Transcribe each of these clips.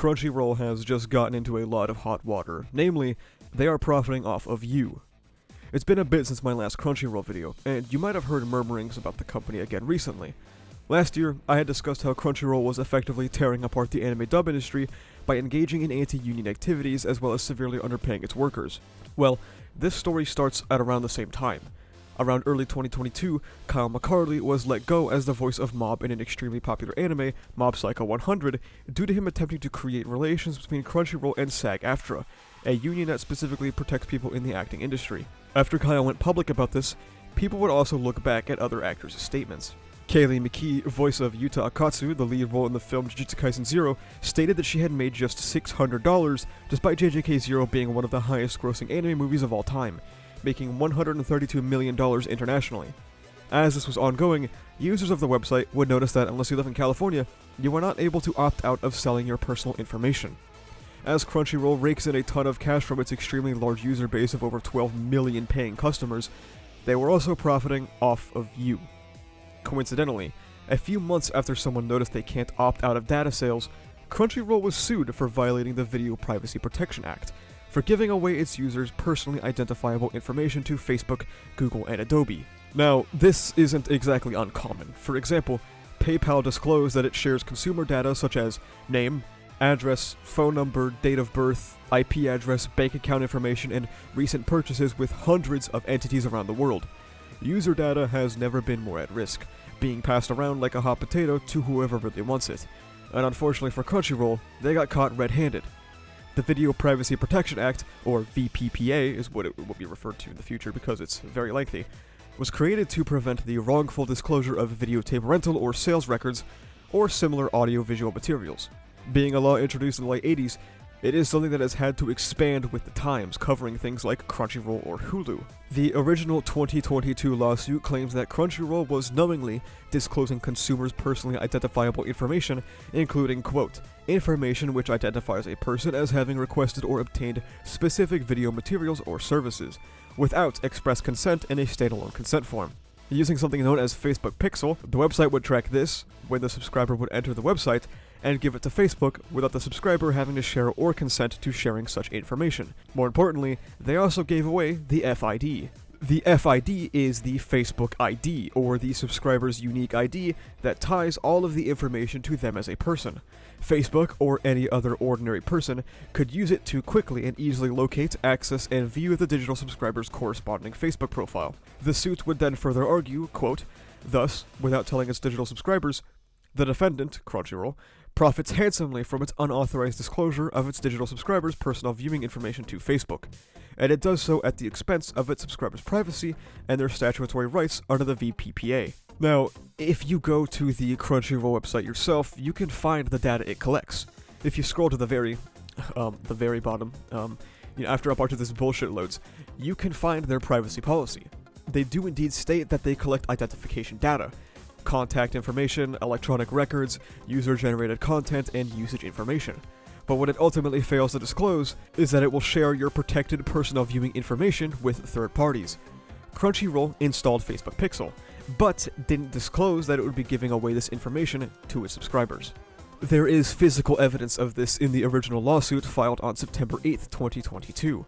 Crunchyroll has just gotten into a lot of hot water. Namely, they are profiting off of you. It's been a bit since my last Crunchyroll video, and you might have heard murmurings about the company again recently. Last year, I had discussed how Crunchyroll was effectively tearing apart the anime dub industry by engaging in anti-union activities as well as severely underpaying its workers. Well, this story starts at around the same time. Around early 2022, Kyle McCarley was let go as the voice of Mob in an extremely popular anime, Mob Psycho 100, due to him attempting to create relations between Crunchyroll and SAG-AFTRA, a union that specifically protects people in the acting industry. After Kyle went public about this, people would also look back at other actors' statements. Kaylee McKee, voice of Yuta Akatsu, the lead role in the film Jujutsu Kaisen 0, stated that she had made just $600, despite JJK 0 being one of the highest grossing anime movies of all time, making $132 million internationally. As this was ongoing, users of the website would notice that unless you live in California, you are not able to opt out of selling your personal information. As Crunchyroll rakes in a ton of cash from its extremely large user base of over 12 million paying customers, they were also profiting off of you. Coincidentally, a few months after someone noticed they can't opt out of data sales, Crunchyroll was sued for violating the Video Privacy Protection Act, for giving away its users' personally identifiable information to Facebook, Google, and Adobe. Now, this isn't exactly uncommon. For example, PayPal disclosed that it shares consumer data such as name, address, phone number, date of birth, IP address, bank account information, and recent purchases with hundreds of entities around the world. User data has never been more at risk, being passed around like a hot potato to whoever really wants it. And unfortunately for Crunchyroll, they got caught red-handed. The Video Privacy Protection Act, or VPPA is what it will be referred to in the future because it's very lengthy, was created to prevent the wrongful disclosure of videotape rental or sales records or similar audio-visual materials. Being a law introduced in the late 80s, it is something that has had to expand with the times, covering things like Crunchyroll or Hulu. The original 2022 lawsuit claims that Crunchyroll was knowingly disclosing consumers' personally identifiable information, including, quote, information which identifies a person as having requested or obtained specific video materials or services, without express consent in a standalone consent form. Using something known as Facebook Pixel, the website would track this when the subscriber would enter the website and give it to Facebook without the subscriber having to share or consent to sharing such information. More importantly, they also gave away the FID. The FID is the Facebook ID, or the subscriber's unique ID that ties all of the information to them as a person. Facebook, or any other ordinary person, could use it to quickly and easily locate, access, and view the digital subscriber's corresponding Facebook profile. The suit would then further argue, quote, thus, without telling its digital subscribers, the defendant, Crunchyroll, profits handsomely from its unauthorized disclosure of its digital subscribers' personal viewing information to Facebook, and it does so at the expense of its subscribers' privacy and their statutory rights under the VPPA. Now, if you go to the Crunchyroll website yourself, you can find the data it collects. If you scroll to the very bottom, after a bunch of this bullshit loads, you can find their privacy policy. They do indeed state that they collect identification data, contact information, electronic records, user-generated content, and usage information. But what it ultimately fails to disclose is that it will share your protected personal viewing information with third parties. Crunchyroll installed Facebook Pixel, but didn't disclose that it would be giving away this information to its subscribers. There is physical evidence of this in the original lawsuit filed on September 8th, 2022.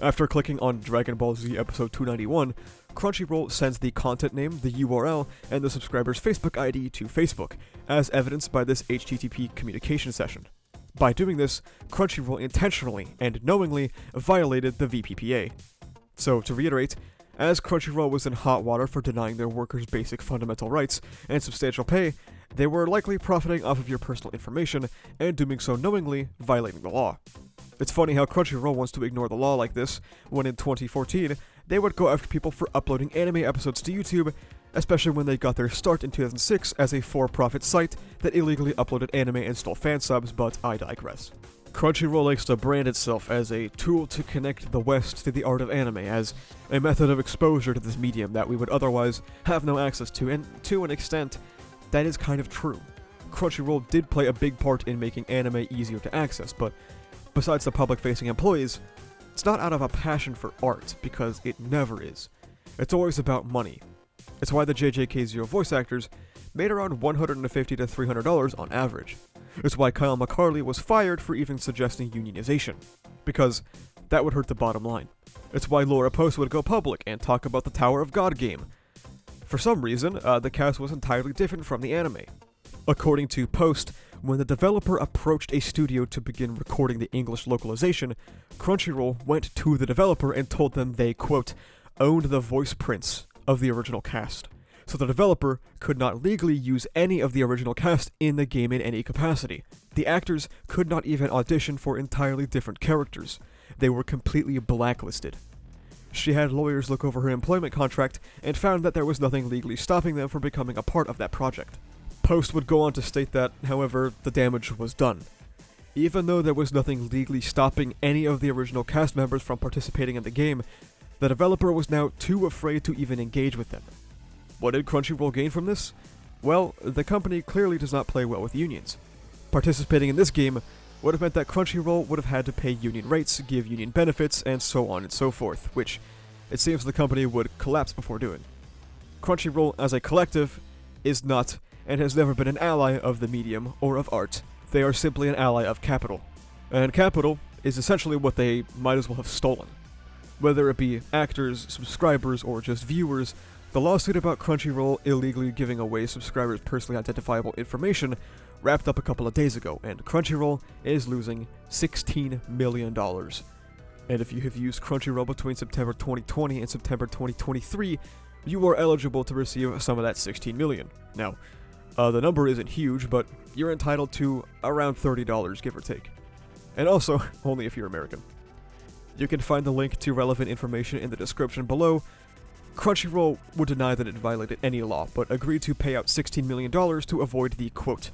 After clicking on Dragon Ball Z episode 291, Crunchyroll sends the content name, the URL, and the subscriber's Facebook ID to Facebook, as evidenced by this HTTP communication session. By doing this, Crunchyroll intentionally and knowingly violated the VPPA. So, to reiterate, as Crunchyroll was in hot water for denying their workers basic fundamental rights and substantial pay, they were likely profiting off of your personal information and doing so knowingly violating the law. It's funny how Crunchyroll wants to ignore the law like this, when in 2014, they would go after people for uploading anime episodes to YouTube, especially when they got their start in 2006 as a for-profit site that illegally uploaded anime and stole fan subs, but I digress. Crunchyroll likes to brand itself as a tool to connect the West to the art of anime, as a method of exposure to this medium that we would otherwise have no access to, and to an extent, that is kind of true. Crunchyroll did play a big part in making anime easier to access, but besides the public-facing employees, it's not out of a passion for art, because it never is. It's always about money. It's why the JJK0 voice actors made around $150 to $300 on average. It's why Kyle McCarley was fired for even suggesting unionization, because that would hurt the bottom line. It's why Laura Post would go public and talk about the Tower of God game. For some reason, the cast was entirely different from the anime. According to Post, when the developer approached a studio to begin recording the English localization, Crunchyroll went to the developer and told them they, quote, owned the voice prints of the original cast. So the developer could not legally use any of the original cast in the game in any capacity. The actors could not even audition for entirely different characters. They were completely blacklisted. She had lawyers look over her employment contract and found that there was nothing legally stopping them from becoming a part of that project. Post would go on to state that, however, the damage was done. Even though there was nothing legally stopping any of the original cast members from participating in the game, the developer was now too afraid to even engage with them. What did Crunchyroll gain from this? Well, the company clearly does not play well with unions. Participating in this game would have meant that Crunchyroll would have had to pay union rates, give union benefits, and so on and so forth, which it seems the company would collapse before doing. Crunchyroll, as a collective, is not and has never been an ally of the medium or of art. They are simply an ally of capital. And capital is essentially what they might as well have stolen. Whether it be actors, subscribers, or just viewers, the lawsuit about Crunchyroll illegally giving away subscribers' personally identifiable information wrapped up a couple of days ago, and Crunchyroll is losing $16 million. And if you have used Crunchyroll between September 2020 and September 2023, you are eligible to receive some of that $16 million. Now, the number isn't huge, but you're entitled to around $30, give or take. And also, only if you're American. You can find the link to relevant information in the description below. Crunchyroll would deny that it violated any law, but agreed to pay out $16 million to avoid the, quote,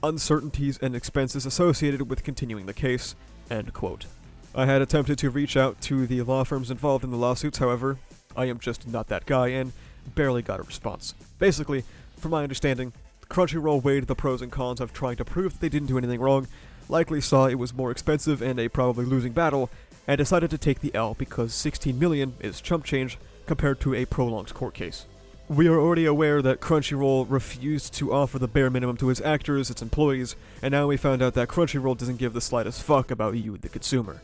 uncertainties and expenses associated with continuing the case, end quote. I had attempted to reach out to the law firms involved in the lawsuits, however, I am just not that guy and barely got a response. Basically, from my understanding, Crunchyroll weighed the pros and cons of trying to prove that they didn't do anything wrong, likely saw it was more expensive and a probably losing battle, and decided to take the L because $16 million is chump change compared to a prolonged court case. We are already aware that Crunchyroll refused to offer the bare minimum to its actors, its employees, and now we found out that Crunchyroll doesn't give the slightest fuck about you, the consumer.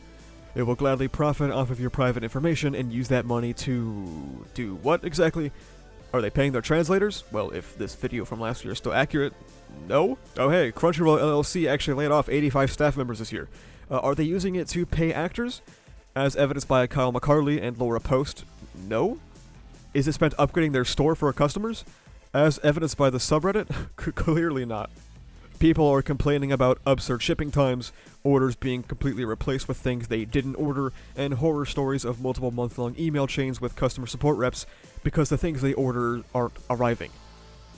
It will gladly profit off of your private information and use that money to do what exactly? Are they paying their translators? Well, if this video from last year is still accurate, no? Oh hey, Crunchyroll LLC actually laid off 85 staff members this year. Are they using it to pay actors? As evidenced by Kyle McCarley and Laura Post? No? Is it spent upgrading their store for customers? As evidenced by the subreddit? Clearly not. People are complaining about absurd shipping times, orders being completely replaced with things they didn't order, and horror stories of multiple month-long email chains with customer support reps because the things they order aren't arriving.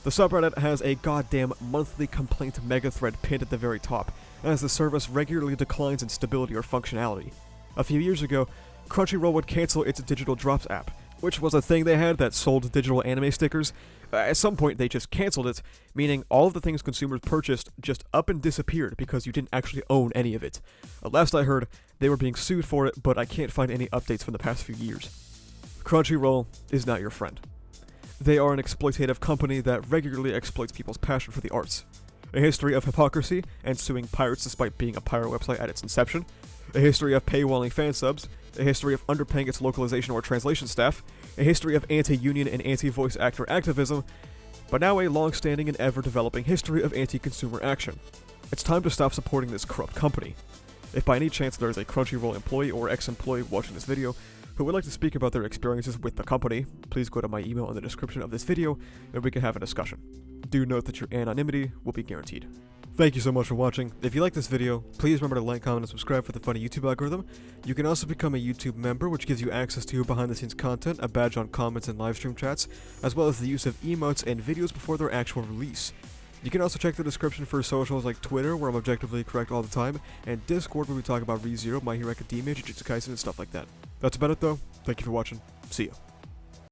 The subreddit has a goddamn monthly complaint megathread pinned at the very top, as the service regularly declines in stability or functionality. A few years ago, Crunchyroll would cancel its Digital Drops app, which was a thing they had that sold digital anime stickers. At some point, they just canceled it, meaning all of the things consumers purchased just up and disappeared because you didn't actually own any of it. Last I heard, they were being sued for it, but I can't find any updates from the past few years. Crunchyroll is not your friend. They are an exploitative company that regularly exploits people's passion for the arts. A history of hypocrisy and suing pirates despite being a pirate website at its inception. A history of paywalling fan subs. A history of underpaying its localization or translation staff. A history of anti-union and anti-voice actor activism. But now a long-standing and ever-developing history of anti-consumer action. It's time to stop supporting this corrupt company. If by any chance there is a Crunchyroll employee or ex-employee watching this video who would like to speak about their experiences with the company, please go to my email in the description of this video and we can have a discussion. Do note that your anonymity will be guaranteed. Thank you so much for watching. If you like this video, please remember to like, comment, and subscribe for the funny YouTube algorithm. You can also become a YouTube member, which gives you access to behind-the-scenes content, a badge on comments and livestream chats, as well as the use of emotes and videos before their actual release. You can also check the description for socials like Twitter, where I'm objectively correct all the time, and Discord, where we talk about ReZero, My Hero Academia, Jujutsu Kaisen, and stuff like that. That's about it though. Thank you for watching. See ya.